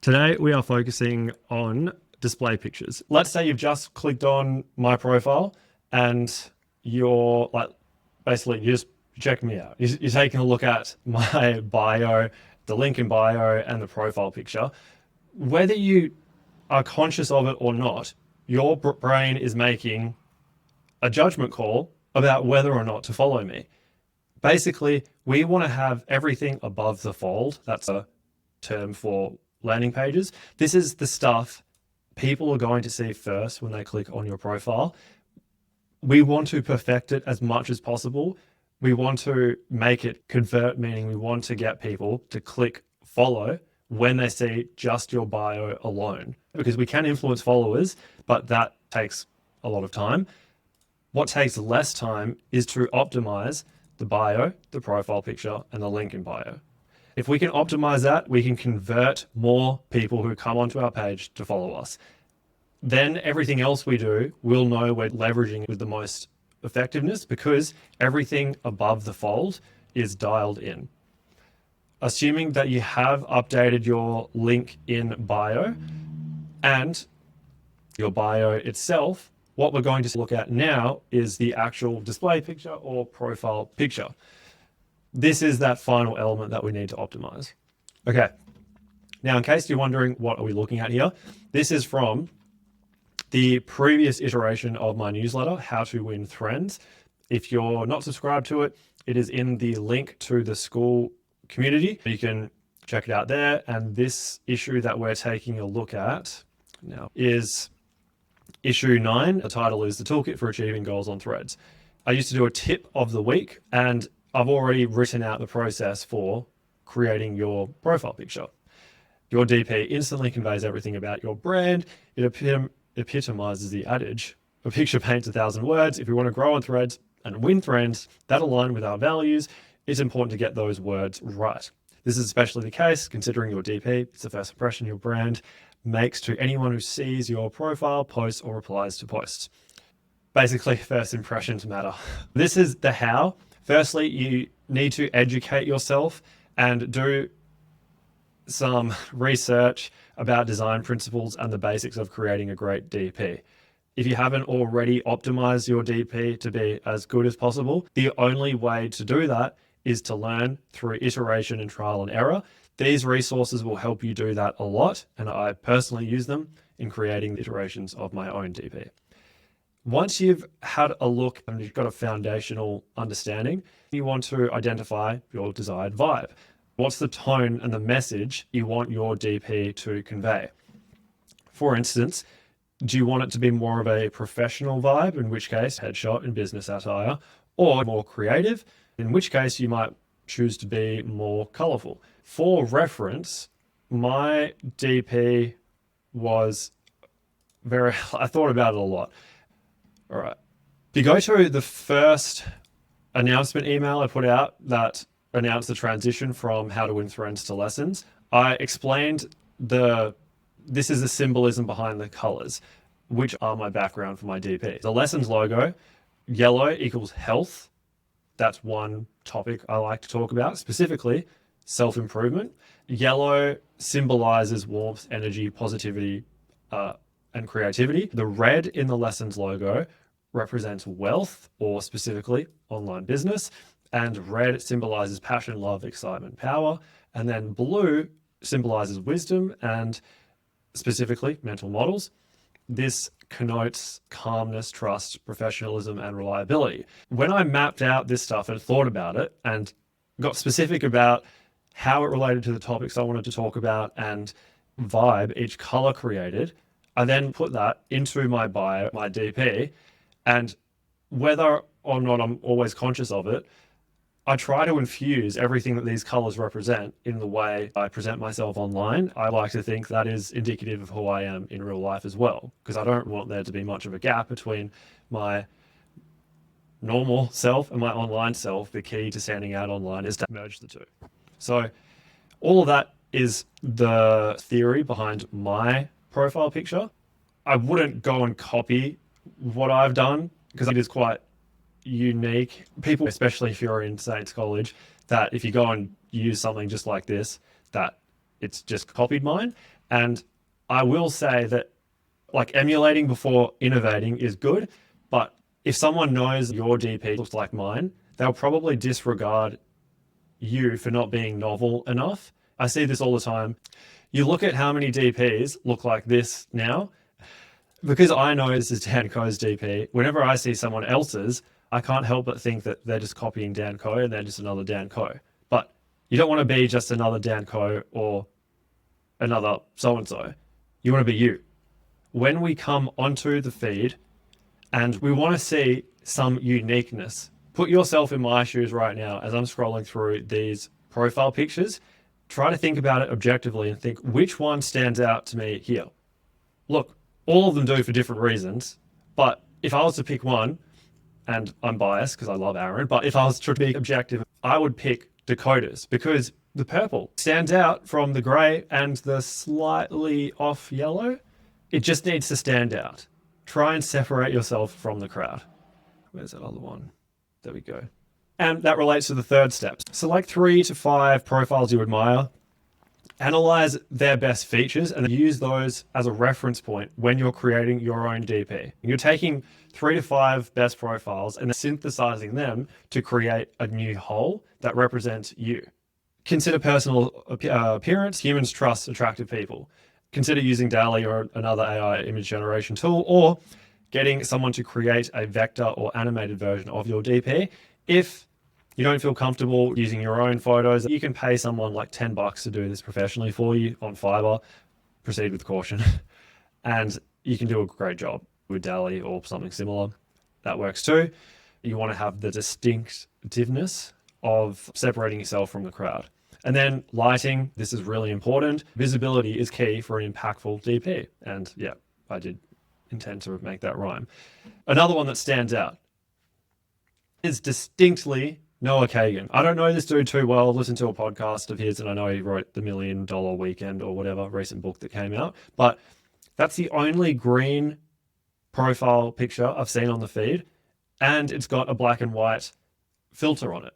Today, we are focusing on display pictures. Let's say you've just clicked on my profile and you're basically you're just checking me out. You're taking a look at my bio, the link in bio, and the profile picture. Whether you are conscious of it or not, your brain is making a judgment call about whether or not to follow me. Basically, we want to have everything above the fold. That's a term for landing pages. This is the stuff people are going to see first when they click on your profile. We want to perfect it as much as possible. We want to make it convert, meaning we want to get people to click follow when they see just your bio alone, because we can influence followers, but that takes a lot of time. What takes less time is to optimize the bio, the profile picture, and the link in bio. If we can optimize that, we can convert more people who come onto our page to follow us. Then everything else we do, we'll know we're leveraging with the most effectiveness because everything above the fold is dialed in. Assuming that you have updated your link in bio and your bio itself, what we're going to look at now is the actual display picture or profile picture. This is that final element that we need to optimize. Okay. Now, in case you're wondering, what are we looking at here? This is from the previous iteration of my newsletter, How to Win Friends. If you're not subscribed to it, it is in the link to the school community. You can check it out there. And this issue that we're taking a look at now is issue 9. The title is The Toolkit for Achieving Goals on Threads. I used to do a tip of the week, and I've already written out the process for creating your profile picture. Your DP instantly conveys everything about your brand. It epitomizes the adage, a picture paints 1,000 words. If we want to grow on Threads and win friends that align with our values, it's important to get those words right. This is especially the case considering your DP. It's the first impression your brand makes to anyone who sees your profile, posts, or replies to posts. Basically, first impressions matter. This is the how. Firstly, you need to educate yourself and do some research about design principles and the basics of creating a great DP. If you haven't already optimized your DP to be as good as possible, the only way to do that is to learn through iteration and trial and error. These resources will help you do that a lot, and I personally use them in creating the iterations of my own DP. Once you've had a look and you've got a foundational understanding, you want to identify your desired vibe. What's the tone and the message you want your DP to convey? For instance, do you want it to be more of a professional vibe, in which case headshot and business attire, or more creative, in which case you might choose to be more colorful? For reference, my DP was I thought about it a lot. All right. If you go to the first announcement email I put out that announced the transition from How to Win Friends to Lessons, I explained this is the symbolism behind the colors, which are my background for my DP. The lessons logo, yellow equals health. That's one topic I like to talk about, specifically self-improvement. Yellow symbolizes warmth, energy, positivity, and creativity. The red in the lessons logo represents wealth, or specifically online business. And red symbolizes passion, love, excitement, power. And then blue symbolizes wisdom and specifically mental models. This connotes calmness, trust, professionalism, and reliability. When I mapped out this stuff and thought about it and got specific about how it related to the topics I wanted to talk about and vibe each color created, I then put that into my bio, my DP, and whether or not I'm always conscious of it, I try to infuse everything that these colors represent in the way I present myself online. I like to think that is indicative of who I am in real life as well, because I don't want there to be much of a gap between my normal self and my online self. The key to standing out online is to merge the two. So all of that is the theory behind my profile picture. I wouldn't go and copy what I've done because it is quite unique. People, especially if you're in Saints College, that if you go and use something just like this, that it's just copied mine. And I will say that like emulating before innovating is good, but if someone knows your DP looks like mine, they'll probably disregard you for not being novel enough. I see this all the time. You look at how many DPs look like this now. Because I know this is Dan Ko's DP, whenever I see someone else's, I can't help but think that they're just copying Dan Ko and they're just another Dan Ko. But you don't want to be just another Dan Ko or another so-and-so. You want to be you. When we come onto the feed and we want to see some uniqueness, put yourself in my shoes right now as I'm scrolling through these profile pictures. Try to think about it objectively and think which one stands out to me here. Look, all of them do for different reasons, but if I was to pick one, and I'm biased because I love Aaron, but if I was to be objective, I would pick Dakota's because the purple stands out from the grey and the slightly off yellow. It just needs to stand out. Try and separate yourself from the crowd. Where's that other one? There we go. And that relates to the third step. Select 3 to 5 profiles you admire. Analyze their best features and use those as a reference point when you're creating your own DP. You're taking 3 to 5 best profiles and synthesizing them to create a new whole that represents you. Consider personal appearance. Humans trust attractive people. Consider using DALL-E or another AI image generation tool, or getting someone to create a vector or animated version of your DP. If you don't feel comfortable using your own photos, you can pay someone like $10 to do this professionally for you on Fiverr. Proceed with caution. And you can do a great job with DALL-E or something similar. That works too. You want to have the distinctiveness of separating yourself from the crowd. And then lighting, this is really important. Visibility is key for an impactful DP. And yeah, I did intend to make that rhyme. Another one that stands out is distinctly Noah Kagan. I don't know this dude too well. I've listened to a podcast of his and I know he wrote the $1 Million Weekend or whatever recent book that came out, but that's the only green profile picture I've seen on the feed, and it's got a black and white filter on it.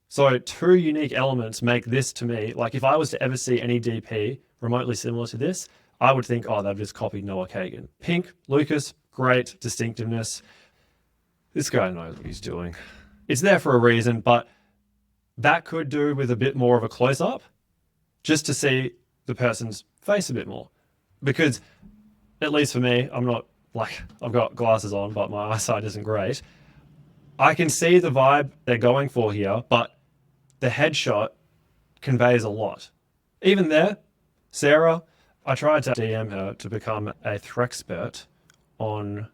So 2 unique elements make this, to me, like if I was to ever see any DP remotely similar to this, I would think, oh, they've just copied Noah Kagan. Pink, Lucas, great distinctiveness. This guy knows what he's doing. It's there for a reason, but that could do with a bit more of a close-up just to see the person's face a bit more. Because, at least for me, I'm not like, I've got glasses on, but my eyesight isn't great. I can see the vibe they're going for here, but the headshot conveys a lot. Even there, Sarah, I tried to DM her to become a Threxpert on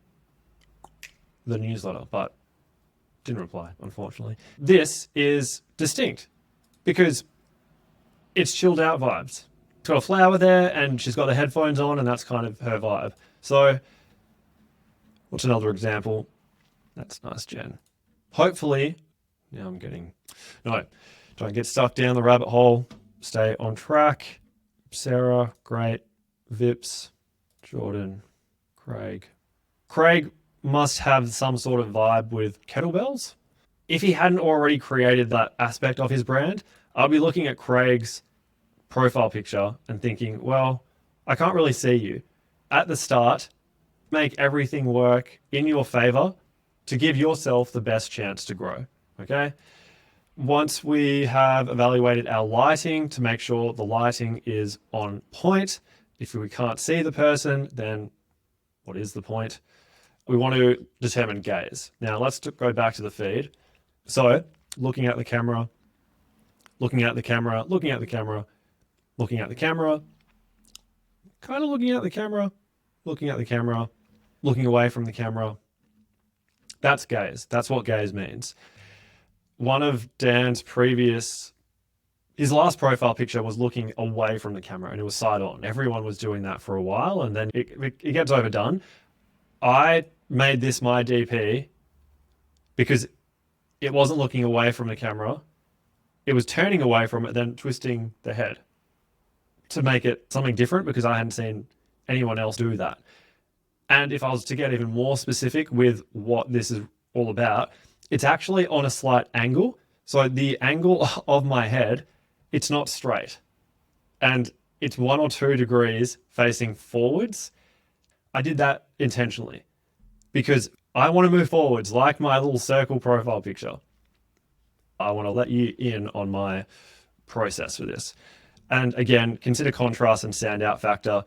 the newsletter, but didn't reply, unfortunately. This is distinct because it's chilled out vibes. It's got a flower there and she's got the headphones on and that's kind of her vibe. So what's another example? That's nice, Jen. Hopefully, now I'm getting, no, don't get stuck down the rabbit hole. Stay on track. Sarah, great. Vips, Jordan, Craig. Craig must have some sort of vibe with kettlebells. If he hadn't already created that aspect of his brand, I'd be looking at Craig's profile picture and thinking, well, I can't really see you. At the start, make everything work in your favor to give yourself the best chance to grow, okay? Once we have evaluated our lighting to make sure the lighting is on point, if we can't see the person, then what is the point? We want to determine gaze. Now let's go back to the feed. So looking at the camera, looking at the camera, looking at the camera, looking at the camera, kind of looking at the camera, looking at the camera, looking away from the camera. That's gaze. That's what gaze means. One of Dan's his last profile picture was looking away from the camera and it was side on. Everyone was doing that for a while and then it gets overdone. I made this my DP because it wasn't looking away from the camera. It was turning away from it, then twisting the head to make it something different because I hadn't seen anyone else do that. And if I was to get even more specific with what this is all about, it's actually on a slight angle. So the angle of my head, it's not straight. And it's 1 or 2 degrees facing forwards. I did that intentionally because I want to move forwards like my little circle profile picture. I want to let you in on my process for this. And again, consider contrast and standout factor.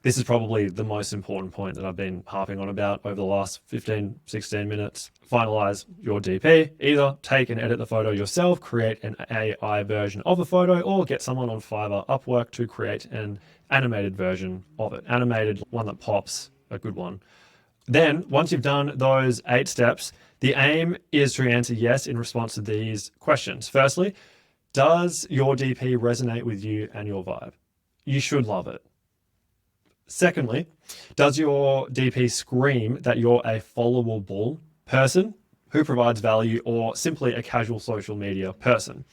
This is probably the most important point that I've been harping on about over the last 15, 16 minutes. Finalize your DP. Either take and edit the photo yourself, create an AI version of the photo, or get someone on Fiverr, Upwork to create an animated version of it. Animated, one that pops, a good one. Then, once you've done those 8 steps, the aim is to answer yes in response to these questions. Firstly, does your DP resonate with you and your vibe? You should love it. Secondly, does your DP scream that you're a followable person who provides value or simply a casual social media person?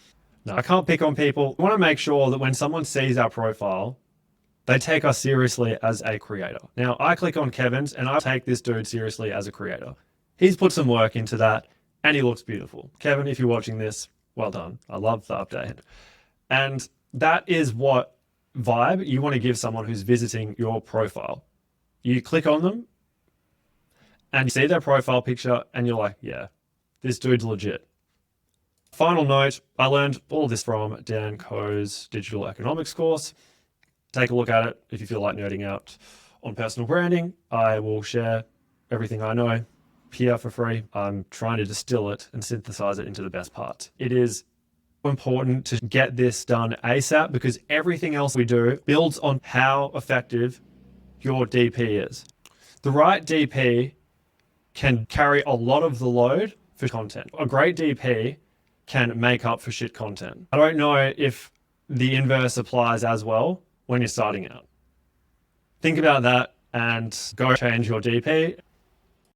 Now, I can't pick on people. We want to make sure that when someone sees our profile, they take us seriously as a creator. Now, I click on Kevin's and I take this dude seriously as a creator. He's put some work into that and he looks beautiful. Kevin, if you're watching this, well done. I love the update. And that is what vibe you want to give someone who's visiting your profile. You click on them and you see their profile picture and you're like, yeah, this dude's legit. Final note, I learned all this from Dan Koh's digital economics course. Take a look at it if you feel like nerding out on personal branding. I will share everything I know here for free. I'm trying to distill it and synthesize it into the best parts. It is important to get this done ASAP because everything else we do builds on how effective your DP is. The right DP can carry a lot of the load for content. A great DP can make up for shit content. I don't know if the inverse applies as well when you're starting out. Think about that and go change your DP.